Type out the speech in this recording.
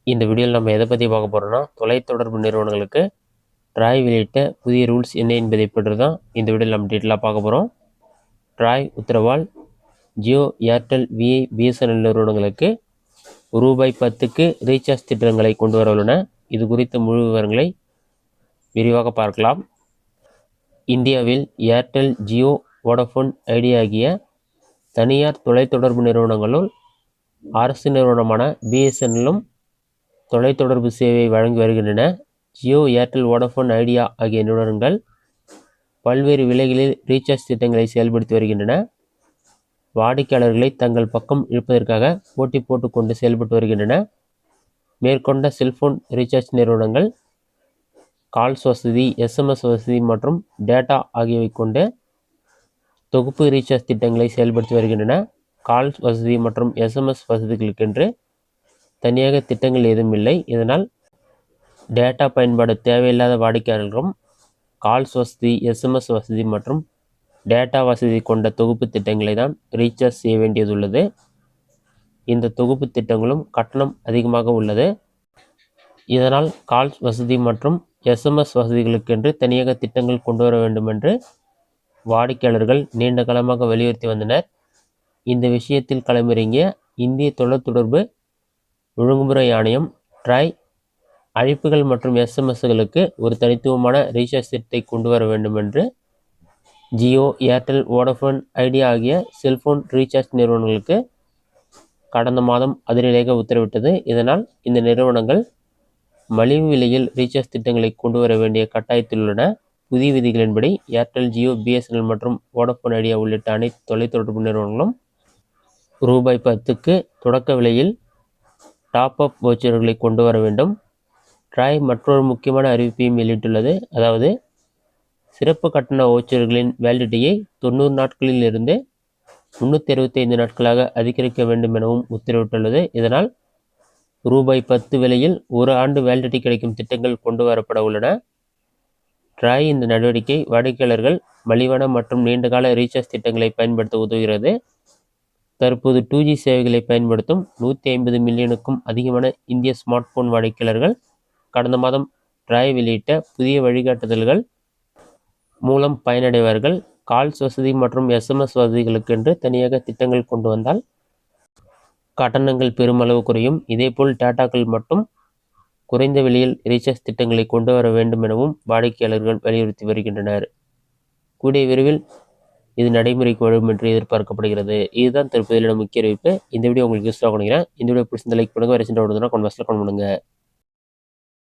இந்த வீடியோவில் நம்ம எதை பற்றி பார்க்க போகிறோம்னா, தொலைத்தொடர்பு நிறுவனங்களுக்கு ட்ராய் வெளியிட்ட புதிய ரூல்ஸ் என்ன என்பதை பற்றி தான் இந்த வீடியோவில் நம்ம டீட்டெயிலாக பார்க்க போகிறோம். ட்ராய் உத்தரவால் ஜியோ, ஏர்டெல், விஐ, பிஎஸ்என்எல் நிறுவனங்களுக்கு ரூபாய் 10க்கு ரீசார்ஜ் திட்டங்களை கொண்டு வர உள்ளன. இது குறித்த முழு விவரங்களை விரிவாக பார்க்கலாம். இந்தியாவில் ஏர்டெல், ஜியோ, வோடஃபோன், ஐடியா ஆகிய தனியார் தொலைத்தொடர்பு நிறுவனங்களுள் அரசு நிறுவனமான பிஎஸ்என்எல்லும் தொலைத்தொடர்பு சேவையை வழங்கி வருகின்றன. ஜியோ, ஏர்டெல், வோடஃபோன், ஐடியா ஆகிய நிறுவனங்கள் பல்வேறு விலைகளில் ரீசார்ஜ் திட்டங்களை செயல்படுத்தி வருகின்றன. வாடிக்கையாளர்களை தங்கள் பக்கம் இழுப்பதற்காக போட்டி போட்டுக்கொண்டு செயல்பட்டு வருகின்றன. மேற்கொண்ட செல்போன் ரீசார்ஜ் நிறுவனங்கள் கால்ஸ் வசதி, எஸ்எம்எஸ் வசதி மற்றும் டேட்டா ஆகியவை கொண்டு தொகுப்பு ரீசார்ஜ் திட்டங்களை செயல்படுத்தி வருகின்றன. கால்ஸ் வசதி மற்றும் எஸ்எம்எஸ் வசதிகளுக்கென்று தனியாக திட்டங்கள் ஏதும் இல்லை. இதனால் டேட்டா பயன்பாடு தேவையில்லாத வாடிக்கையாளர்களும் கால்ஸ் வசதி, எஸ்எம்எஸ் வசதி மற்றும் டேட்டா வசதி கொண்ட தொகுப்பு திட்டங்களை தான் ரீசார்ஜ் செய்ய வேண்டியதுள்ளது. இந்த தொகுப்பு திட்டங்களும் கட்டணம் அதிகமாக உள்ளது. இதனால் கால்ஸ் வசதி மற்றும் எஸ்எம்எஸ் வசதிகளுக்கென்று தனியாக திட்டங்கள் கொண்டு வர வேண்டும் என்று வாடிக்கையாளர்கள் நீண்ட காலமாக வலியுறுத்தி வந்தனர். இந்த விஷயத்தில் களமிறங்கிய இந்திய தொலைத்தொடர்பு ஒழுங்குமுறை ஆணையம் ட்ராய் அழைப்புகள் மற்றும் எஸ்எம்எஸ்களுக்கு ஒரு தனித்துவமான ரீசார்ஜ் திட்டத்தை கொண்டு வர வேண்டும் என்று ஜியோ, ஏர்டெல், வோடஃபோன், ஐடியா ஆகிய செல்போன் ரீசார்ஜ் நிறுவனங்களுக்கு கடந்த மாதம் அதிரடியாக உத்தரவிட்டது. இதனால் இந்த நிறுவனங்கள் மலிவு விலையில் ரீசார்ஜ் திட்டங்களை கொண்டு வர வேண்டிய கட்டாயத்தில் உள்ளன. புதிய விதிகளின்படி ஏர்டெல், ஜியோ, பிஎஸ்என்எல் மற்றும் வோடஃபோன், ஐடியா உள்ளிட்ட அனைத்து தொலைத்தொடர்பு நிறுவனங்களும் ரூபாய் 10க்கு தொடக்க விலையில் டாப் அப் வவுச்சர்களை கொண்டு வர வேண்டும். ட்ராய் மற்றொரு முக்கியமான அறிவிப்பையும் வெளியிட்டுள்ளது. அதாவது சிறப்பு கட்டண வவுச்சர்களின் வேலிடிட்டியை 90 நாட்களில் இருந்து 365 நாட்களாக அதிகரிக்க வேண்டும் எனவும் உத்தரவிட்டுள்ளது. இதனால் ரூபாய் 10 விலையில் ஒரு ஆண்டு வேலிடிட்டி கிடைக்கும் திட்டங்கள் கொண்டு வரப்பட உள்ளன. ட்ராய் இந்த நடவடிக்கை வாடிக்கையாளர்கள் மலிவான மற்றும் நீண்டகால ரீசார்ஜ் திட்டங்களை பயன்படுத்த உதவுகிறது. தற்போது 2G சேவைகளை பயன்படுத்தும் 150 மில்லியனுக்கும் அதிகமான இந்திய ஸ்மார்ட் போன் வாடிக்கையாளர்கள் கடந்த மாதம் ட்ராய் வெளியிட்ட புதிய வழிகாட்டுதல்கள் மூலம் பயனடைவார்கள். கால்ஸ் வசதி மற்றும் எஸ்எம்எஸ் வசதிகளுக்கென்று தனியாக திட்டங்கள் கொண்டு வந்தால் கட்டணங்கள் பெருமளவு குறையும். இதேபோல் டேட்டாக்கள் மட்டும் குறைந்த விலையில் ரீசார்ஜ் திட்டங்களை கொண்டு வர வேண்டும் எனவும் வாடிக்கையாளர்கள் வலியுறுத்தி வருகின்றனர். கூடிய விரைவில் இது நடைமுறைக்கு வரும் என்று எதிர்பார்க்கப்படுகிறது. இதுதான் தற்போதைய முக்கிய அறிவிப்பு. இந்த வீடியோ உங்களுக்கு யூஸ்ஃபுல்லாக நினைக்கிறேன். இந்த வீடியோ பிடிச்சிருந்தா லைக் பண்ணுங்கள். வேறு சின்ன கமெண்ட் பண்ணுங்கள்.